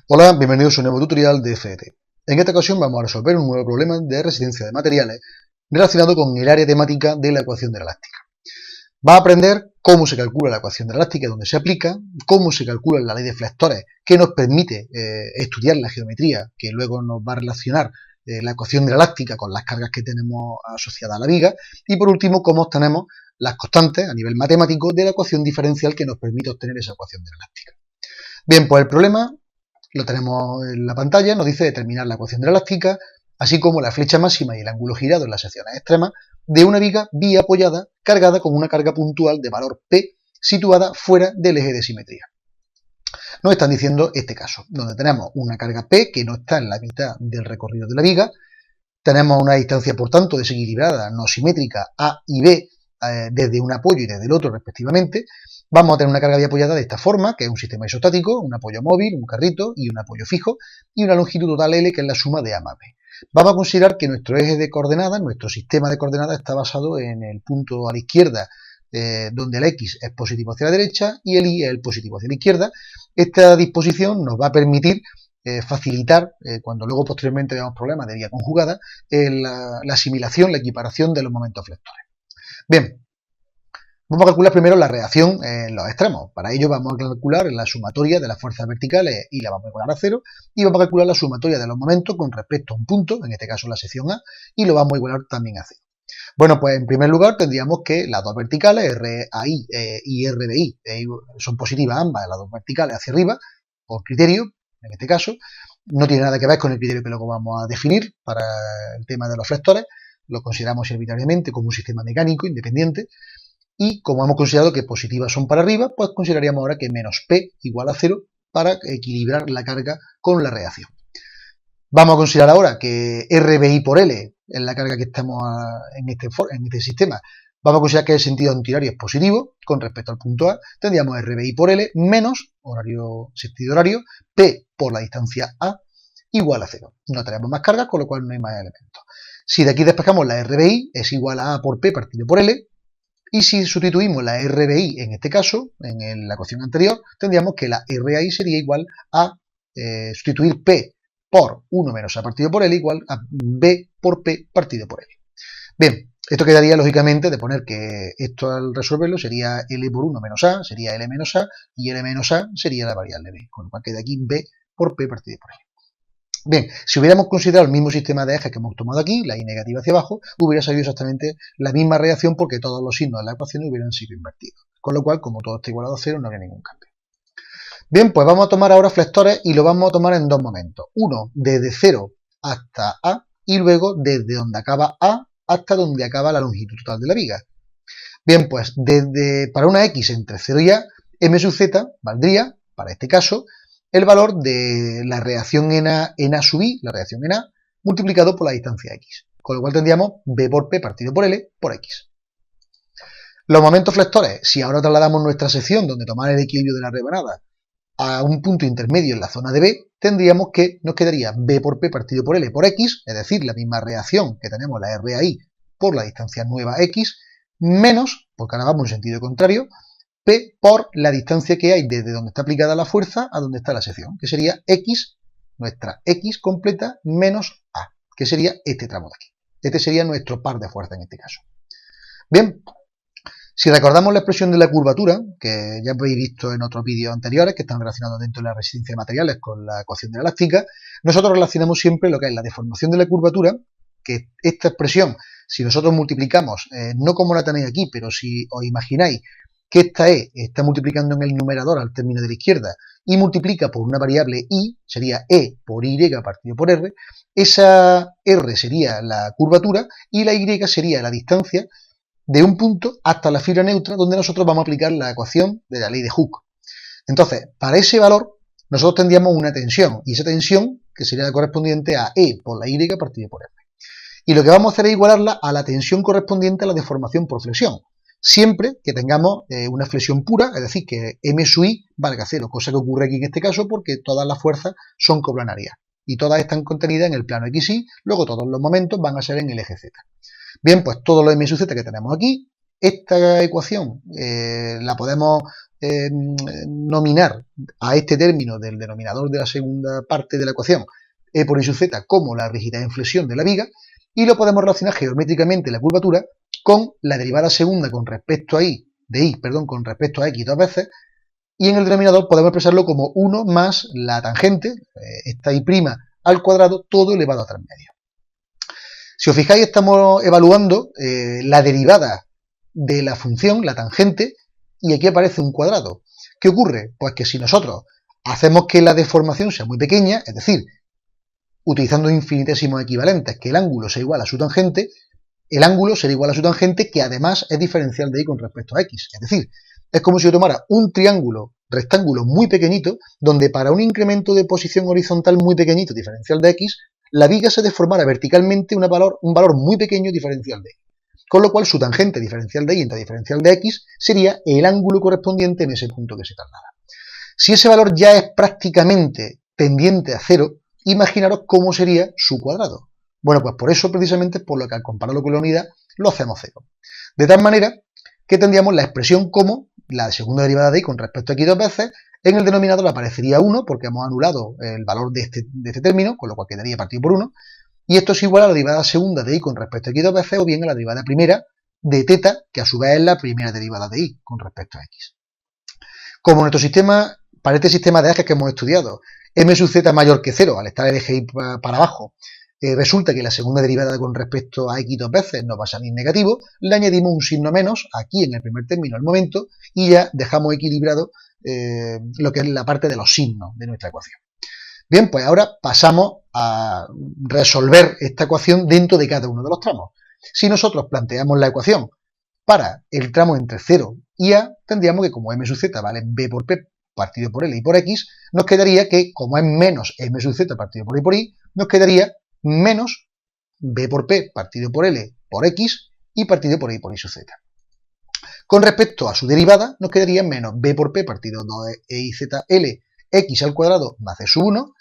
Hola, bienvenidos a un nuevo tutorial de FET. En esta ocasión vamos a resolver un nuevo problema de resistencia de materiales relacionado con el área temática de la ecuación de la elástica. Va a aprender cómo se calcula la ecuación de la elástica, dónde se aplica, cómo se calcula la ley de flexores, que nos permite estudiar la geometría, que luego nos va a relacionar la ecuación de la elástica con las cargas que tenemos asociadas a la viga, y por último, cómo obtenemos las constantes a nivel matemático de la ecuación diferencial que nos permite obtener esa ecuación de la elástica. Bien, pues el problema lo tenemos en la pantalla, nos dice determinar la ecuación de la elástica, así como la flecha máxima y el ángulo girado en las secciones extremas de una viga biapoyada cargada con una carga puntual de valor P situada fuera del eje de simetría. Nos están diciendo este caso, donde tenemos una carga P que no está en la mitad del recorrido de la viga, tenemos una distancia, por tanto, desequilibrada, no simétrica, A y B, desde un apoyo y desde el otro respectivamente. Vamos a tener una carga biapoyada de esta forma, que es un sistema isostático, un apoyo móvil, un carrito y un apoyo fijo, y una longitud total L, que es la suma de A más B. Vamos a considerar que nuestro eje de coordenadas, nuestro sistema de coordenadas, está basado en el punto a la izquierda, donde el X es positivo hacia la derecha y el Y es el positivo hacia la izquierda. Esta disposición nos va a permitir facilitar, cuando luego posteriormente veamos problemas de vía conjugada, la asimilación, la equiparación de los momentos flectores. Bien, vamos a calcular primero la reacción en los extremos. Para ello vamos a calcular la sumatoria de las fuerzas verticales y la vamos a igualar a 0, y vamos a calcular la sumatoria de los momentos con respecto a un punto, en este caso la sección A, y lo vamos a igualar también a 0. Bueno, pues en primer lugar tendríamos que las dos verticales, RAI y RBI, son positivas ambas, las dos verticales hacia arriba, por criterio, en este caso. No tiene nada que ver con el criterio que luego vamos a definir para el tema de los flectores. Lo consideramos arbitrariamente como un sistema mecánico independiente. Y como hemos considerado que positivas son para arriba, pues consideraríamos ahora que menos P igual a 0 para equilibrar la carga con la reacción. Vamos a considerar ahora que RBI por L es la carga que estamos en este sistema. Vamos a considerar que el sentido antihorario es positivo con respecto al punto A. Tendríamos RBI por L menos sentido horario, P por la distancia A igual a 0. No tenemos más cargas, con lo cual no hay más elementos. Si de aquí despejamos la RBI, es igual a por P partido por L. Y si sustituimos la RBI en este caso, en la ecuación anterior, tendríamos que la RAI sería igual a sustituir P por 1 menos A partido por L igual a B por P partido por L. Bien, esto quedaría lógicamente de poner que esto al resolverlo sería L por 1 menos A, sería L menos A, y L menos A sería la variable B, con lo cual queda aquí B por P partido por L. Bien, si hubiéramos considerado el mismo sistema de ejes que hemos tomado aquí, la Y negativa hacia abajo, hubiera salido exactamente la misma reacción porque todos los signos de la ecuación hubieran sido invertidos. Con lo cual, como todo está igualado a 0, no habría ningún cambio. Bien, pues vamos a tomar ahora flectores y lo vamos a tomar en dos momentos. Uno desde 0 hasta A y luego desde donde acaba A hasta donde acaba la longitud total de la viga. Bien, pues para una X entre 0 y A, M sub Z valdría, para este caso, el valor de la reacción en A sub I, la reacción en A, multiplicado por la distancia X. Con lo cual tendríamos B por P partido por L por X. Los momentos flectores, si ahora trasladamos nuestra sección donde tomar el equilibrio de la rebanada a un punto intermedio en la zona de B, tendríamos que nos quedaría B por P partido por L por X, es decir, la misma reacción que tenemos la RAI por la distancia nueva X, menos, porque ahora vamos en sentido contrario, P por la distancia que hay desde donde está aplicada la fuerza a donde está la sección, que sería X, nuestra X completa, menos A, que sería este tramo de aquí. Este sería nuestro par de fuerza en este caso. Bien, si recordamos la expresión de la curvatura, que ya habéis visto en otros vídeos anteriores, que están relacionados dentro de la resistencia de materiales con la ecuación de la elástica, nosotros relacionamos siempre lo que es la deformación de la curvatura, que esta expresión, si nosotros multiplicamos, no como la tenéis aquí, pero si os imagináis que esta E está multiplicando en el numerador al término de la izquierda y multiplica por una variable Y, sería E por Y partido por R, esa R sería la curvatura y la Y sería la distancia de un punto hasta la fibra neutra donde nosotros vamos a aplicar la ecuación de la ley de Hooke. Entonces, para ese valor, nosotros tendríamos una tensión, y esa tensión, que sería la correspondiente a E por la Y partido por R. Y lo que vamos a hacer es igualarla a la tensión correspondiente a la deformación por flexión, siempre que tengamos una flexión pura, es decir, que M sub I valga 0, cosa que ocurre aquí en este caso porque todas las fuerzas son coplanarias y todas están contenidas en el plano XY, luego todos los momentos van a ser en el eje Z. Bien, pues todos los M sub Z que tenemos aquí esta ecuación la podemos nominar a este término del denominador de la segunda parte de la ecuación e por i sub z como la rigidez en flexión de la viga, y lo podemos relacionar geométricamente la curvatura con la derivada segunda con respecto a con respecto a x dos veces, y en el denominador podemos expresarlo como 1 más la tangente, esta y' al cuadrado, todo elevado a 3 medios. Si os fijáis, estamos evaluando la derivada de la función, la tangente, y aquí aparece un cuadrado. ¿Qué ocurre? Pues que si nosotros hacemos que la deformación sea muy pequeña, es decir, utilizando infinitesimos equivalentes, que el ángulo sea igual a su tangente, el ángulo será igual a su tangente, que además es diferencial de y con respecto a x. Es decir, es como si yo tomara un triángulo rectángulo muy pequeñito, donde para un incremento de posición horizontal muy pequeñito, diferencial de x, la viga se deformara verticalmente un valor muy pequeño diferencial de y. Con lo cual su tangente diferencial de y entre diferencial de x sería el ángulo correspondiente en ese punto que se traslada. Si ese valor ya es prácticamente tendiente a cero, imaginaros cómo sería su cuadrado. Bueno, pues por eso precisamente por lo que al compararlo con la unidad lo hacemos cero. De tal manera que tendríamos la expresión como la segunda derivada de y con respecto a x dos veces, en el denominador aparecería 1 porque hemos anulado el valor de este término, con lo cual quedaría partido por 1, y esto es igual a la derivada segunda de y con respecto a x dos veces o bien a la derivada primera de θ, que a su vez es la primera derivada de y con respecto a x. Como nuestro sistema, para este sistema de ejes que hemos estudiado, m sub z mayor que 0, al estar el eje y para abajo, resulta que la segunda derivada con respecto a x dos veces nos va a salir negativo, le añadimos un signo menos aquí en el primer término al momento y ya dejamos equilibrado lo que es la parte de los signos de nuestra ecuación. Bien, pues ahora pasamos a resolver esta ecuación dentro de cada uno de los tramos. Si nosotros planteamos la ecuación para el tramo entre 0 y a, tendríamos que como m sub z vale b por p partido por l y por x, nos quedaría que como es menos m sub z partido por y por y, nos quedaría menos b por p partido por l por x y partido por y sub z. Con respecto a su derivada, nos quedaría menos b por p partido 2e y z l x al cuadrado más c sub 1.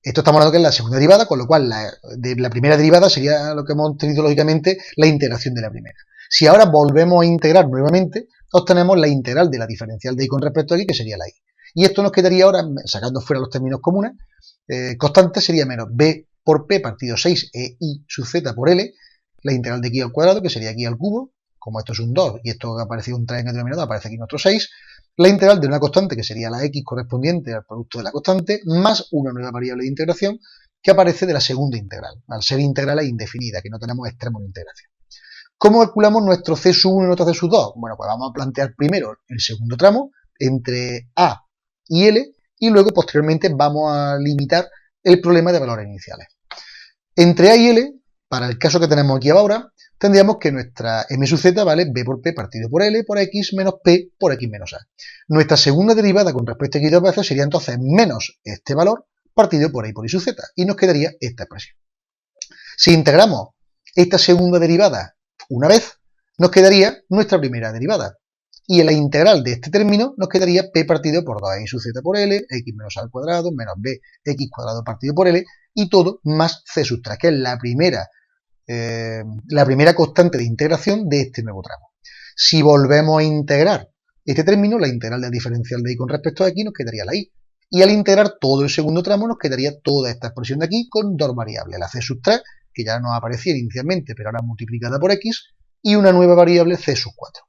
Esto estamos hablando que es la segunda derivada, con lo cual la primera derivada sería lo que hemos tenido lógicamente la integración de la primera. Si ahora volvemos a integrar nuevamente, obtenemos la integral de la diferencial de y con respecto a x, que sería la y. Y esto nos quedaría ahora, sacando fuera los términos comunes, constante sería menos b por p partido 6 e y sub z por l, la integral de x al cuadrado, que sería x al cubo, como esto es un 2 y esto ha aparecido un 3 en el denominador, aparece aquí nuestro 6, la integral de una constante, que sería la x correspondiente al producto de la constante, más una nueva variable de integración que aparece de la segunda integral, al ser integrales indefinidas, que no tenemos extremos de integración. ¿Cómo calculamos nuestro c sub 1 y nuestro c sub 2? Bueno, pues vamos a plantear primero el segundo tramo entre a y l, y luego posteriormente vamos a limitar el problema de valores iniciales. Entre a y l, para el caso que tenemos aquí ahora, tendríamos que nuestra m sub z vale b por p partido por l por x menos p por x menos a. Nuestra segunda derivada con respecto a x dos veces sería entonces menos este valor partido por y por y sub z, y nos quedaría esta expresión. Si integramos esta segunda derivada una vez, nos quedaría nuestra primera derivada. Y en la integral de este término nos quedaría p partido por 2y sub z por l, x menos a al cuadrado, menos b, x cuadrado partido por l, y todo más c sub 3, que es la primera constante de integración de este nuevo tramo. Si volvemos a integrar este término, la integral del diferencial de y con respecto a x, nos quedaría la y. Y al integrar todo el segundo tramo, nos quedaría toda esta expresión de aquí con dos variables, la c sub 3, que ya nos aparecía inicialmente, pero ahora multiplicada por x, y una nueva variable c sub 4.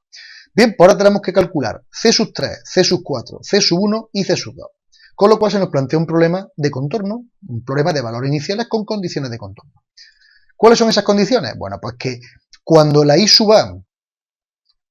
Bien, pues ahora tenemos que calcular c sub 3, c sub 4, c sub 1 y c sub 2. Con lo cual se nos plantea un problema de contorno, un problema de valores iniciales con condiciones de contorno. ¿Cuáles son esas condiciones? Bueno, pues que cuando la y sub a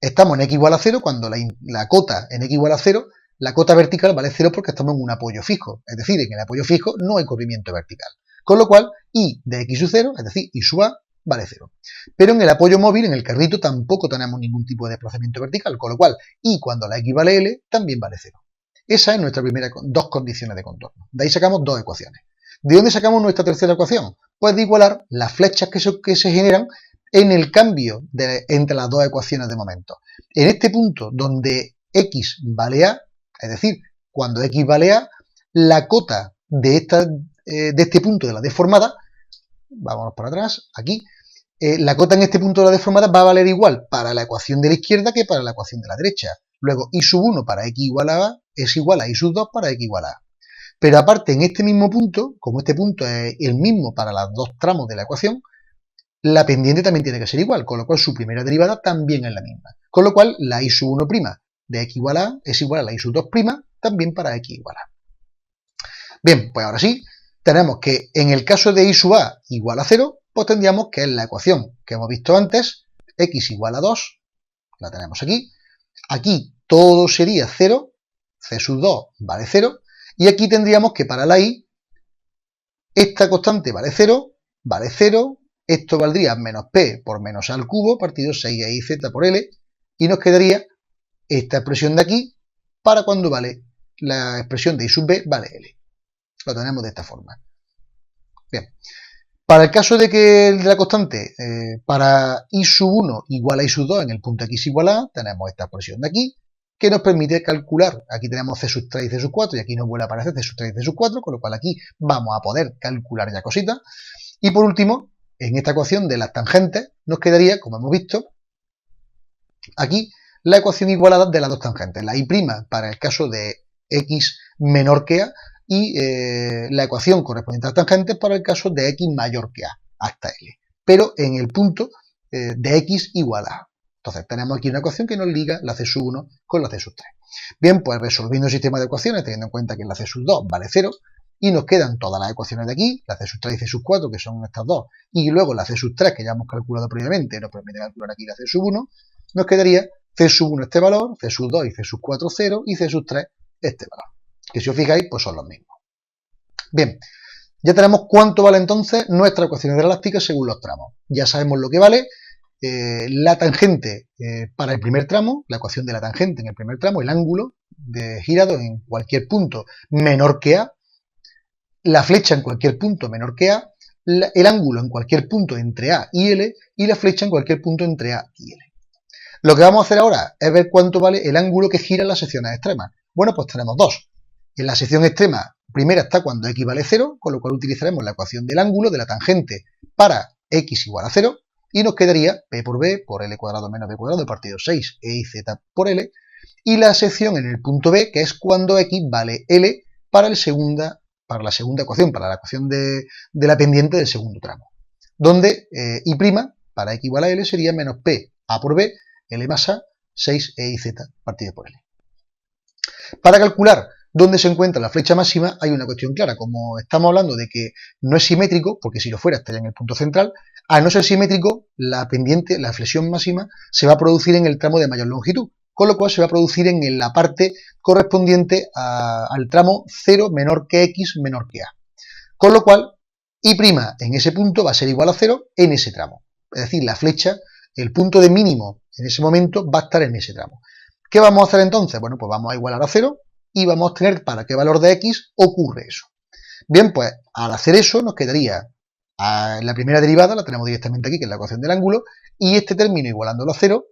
estamos en x igual a 0, cuando la cota en x igual a 0, la cota vertical vale 0 porque estamos en un apoyo fijo. Es decir, en el apoyo fijo no hay corrimiento vertical. Con lo cual, y de x sub 0, es decir, y sub a, vale 0. Pero en el apoyo móvil, en el carrito, tampoco tenemos ningún tipo de desplazamiento vertical, con lo cual, y cuando la x vale l, también vale 0. Esa es nuestra primera dos condiciones de contorno. De ahí sacamos dos ecuaciones. ¿De dónde sacamos nuestra tercera ecuación? Pues de igualar las flechas que se generan en el cambio entre las dos ecuaciones de momento. En este punto donde x vale a, es decir, cuando x vale a, la cota de este punto de la deformada, vámonos para atrás, aquí, la cota en este punto de la deformada va a valer igual para la ecuación de la izquierda que para la ecuación de la derecha. Luego, i sub 1 para x igual a a es igual a i sub 2 para x igual a a. Pero aparte, en este mismo punto, como este punto es el mismo para los dos tramos de la ecuación, la pendiente también tiene que ser igual, con lo cual su primera derivada también es la misma. Con lo cual, la i sub 1' de x igual a es igual a la i sub 2' también para x igual a. Bien, pues ahora sí, tenemos que en el caso de i sub a igual a 0, pues tendríamos que es la ecuación que hemos visto antes, x igual a 2, la tenemos aquí. Aquí todo sería 0, c sub 2 vale 0, y aquí tendríamos que para la i, esta constante vale 0, esto valdría menos p por menos a al cubo partido 6iz por l, y nos quedaría esta expresión de aquí para cuando vale la expresión de i sub b vale l. Lo tenemos de esta forma. Bien. Para el caso de que la constante para i sub 1 igual a i sub 2 en el punto x igual a, tenemos esta expresión de aquí, que nos permite calcular, aquí tenemos c sub 3 y c sub 4, y aquí nos vuelve a aparecer c sub 3 y c sub 4, con lo cual aquí vamos a poder calcular ya cositas. Y por último, en esta ecuación de las tangentes, nos quedaría, como hemos visto, aquí la ecuación igualada de las dos tangentes, la i' para el caso de x menor que a, y la ecuación correspondiente a las tangentes para el caso de x mayor que a, hasta l, pero en el punto de x igual a. Entonces tenemos aquí una ecuación que nos liga la c sub 1 con la c sub 3. Bien, pues resolviendo el sistema de ecuaciones, teniendo en cuenta que la c sub 2 vale 0, y nos quedan todas las ecuaciones de aquí, la c sub 3 y c sub 4, que son estas dos, y luego la c sub 3, que ya hemos calculado previamente, nos permite calcular aquí la c sub 1, nos quedaría c sub 1 este valor, c sub 2 y c sub 4 0, y c sub 3 este valor, que si os fijáis, pues son los mismos. Bien, ya tenemos cuánto vale entonces nuestra ecuación elástica según los tramos. Ya sabemos lo que vale la tangente para el primer tramo, la ecuación de la tangente en el primer tramo, el ángulo de girado en cualquier punto menor que a, la flecha en cualquier punto menor que a, el ángulo en cualquier punto entre a y l, y la flecha en cualquier punto entre a y l. Lo que vamos a hacer ahora es ver cuánto vale el ángulo que gira en las secciones extremas. Bueno, pues tenemos dos. En la sección extrema primera está cuando x vale 0, con lo cual utilizaremos la ecuación del ángulo de la tangente para x igual a 0, y nos quedaría p por b por l cuadrado menos b cuadrado partido 6 e iz por l, y la sección en el punto b, que es cuando x vale l para la segunda ecuación, para la ecuación de la pendiente del segundo tramo, donde i' para x igual a l sería menos p a por b, l más a, 6 e iz partido por l. Para calcular dónde se encuentra la flecha máxima hay una cuestión clara. Como estamos hablando de que no es simétrico, porque si lo fuera estaría en el punto central, al no ser simétrico, la pendiente, la flexión máxima, se va a producir en el tramo de mayor longitud, con lo cual se va a producir en la parte correspondiente al tramo 0 menor que x menor que a. Con lo cual, i' en ese punto va a ser igual a 0 en ese tramo. Es decir, la flecha, el punto de mínimo en ese momento va a estar en ese tramo. ¿Qué vamos a hacer entonces? Bueno, pues vamos a igualar a 0 y vamos a obtener para qué valor de x ocurre eso. Bien, pues al hacer eso nos quedaría la primera derivada, la tenemos directamente aquí, que es la ecuación del ángulo, y este término igualándolo a 0,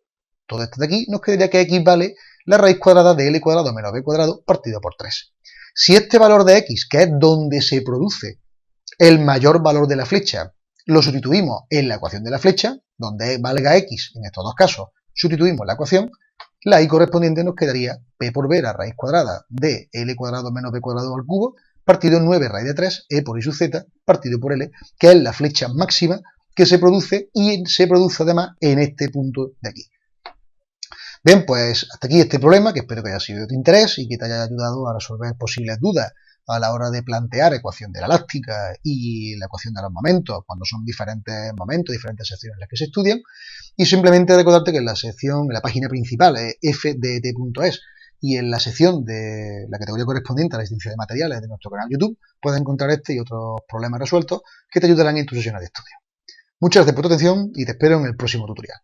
todo esto de aquí, nos quedaría que x vale la raíz cuadrada de l cuadrado menos b cuadrado partido por 3. Si este valor de x, que es donde se produce el mayor valor de la flecha, lo sustituimos en la ecuación de la flecha, donde valga x, en estos dos casos, sustituimos la ecuación, la i correspondiente nos quedaría p por b, la raíz cuadrada de l cuadrado menos b cuadrado al cubo, partido 9 raíz de 3, e por i sub z, partido por l, que es la flecha máxima que se produce y se produce además en este punto de aquí. Bien, pues hasta aquí este problema, que espero que haya sido de tu interés y que te haya ayudado a resolver posibles dudas a la hora de plantear ecuación de la elástica y la ecuación de los momentos, cuando son diferentes momentos, diferentes secciones en las que se estudian. Y simplemente recordarte que en la sección, en la página principal, fdt.es, y en la sección de la categoría correspondiente a la resistencia de materiales de nuestro canal YouTube, puedes encontrar este y otros problemas resueltos que te ayudarán en tus sesiones de estudio. Muchas gracias por tu atención y te espero en el próximo tutorial.